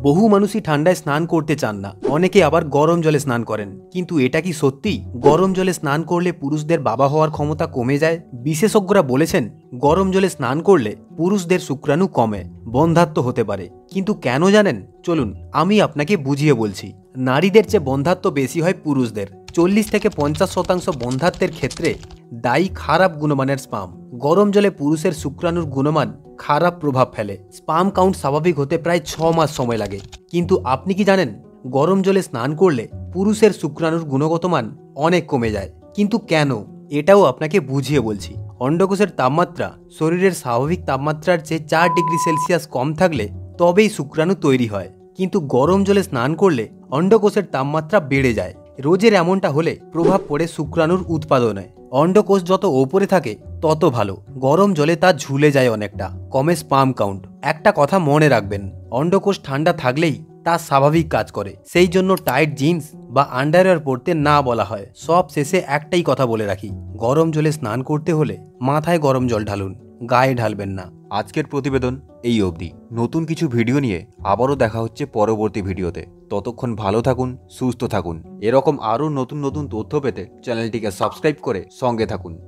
বহু মানুষই ঠান্ডায় স্নান করতে চান না, অনেকে আবার গরম জলে স্নান করেন। কিন্তু এটা কি সত্যি গরম জলে স্নান করলে পুরুষদের বাবা হওয়ার ক্ষমতা কমে যায়? বিশেষজ্ঞরা বলেছেন গরম জলে স্নান করলে পুরুষদের শুক্রাণু কমে, বন্ধ্যাত্ব হতে পারে। কিন্তু কেন জানেন? চলুন আমি আপনাকে বুঝিয়ে বলছি। নারীদের চেয়ে বন্ধ্যাত্ব বেশি হয় পুরুষদের। 40 থেকে 50% বন্ধ্যাত্বের ক্ষেত্রে দায়ী খারাপ গুণমানের স্পাম। গরম জলে পুরুষের শুক্রাণুর গুণমান খারাপ প্রভাব ফেলে। স্পাম কাউন্ট স্বাভাবিক হতে প্রায় 6 মাস সময় লাগে। কিন্তু আপনি কি জানেন গরম জলে স্নান করলে পুরুষের শুক্রাণুর গুণগত মান অনেক কমে যায়? কিন্তু কেন, এটাও আপনাকে বুঝিয়ে বলছি। অন্ডকোষের তাপমাত্রা শরীরের স্বাভাবিক তাপমাত্রার চেয়ে 4 ডিগ্রি সেলসিয়াস কম থাকলে তবেই শুক্রাণু তৈরি হয়। কিন্তু গরম জলে স্নান করলে অন্ডকোষের তাপমাত্রা বেড়ে যায়। রোজের এমনটা হলে প্রভাব পড়ে শুক্রাণুর উৎপাদনে। অন্ডকোষ যত ওপরে থাকে তত ভালো, গরম জলে তা ঝুলে যায় অনেকটা, কমে স্পাম কাউন্ট। একটা কথা মনে রাখবেন, অন্ডকোষ ঠান্ডা থাকলেই তা স্বাভাবিক কাজ করে। সেই জন্য টাইট জিন্স বা আন্ডারওয়্যার পরতে না বলা হয়। সব শেষে একটাই কথা বলে রাখি, গরম জলে স্নান করতে হলে মাথায় গরম জল ঢালুন, গায়ে ঢালবেন না। আজকের প্রতিবেদন এই অবধি। নতুন কিছু ভিডিও নিয়ে আবারও দেখা হচ্ছে পরবর্তী ভিডিওতে। ততক্ষণ ভালো থাকুন, সুস্থ থাকুন। এরকম আরও নতুন নতুন তথ্য পেতে চ্যানেলটিকে সাবস্ক্রাইব করে সঙ্গে থাকুন।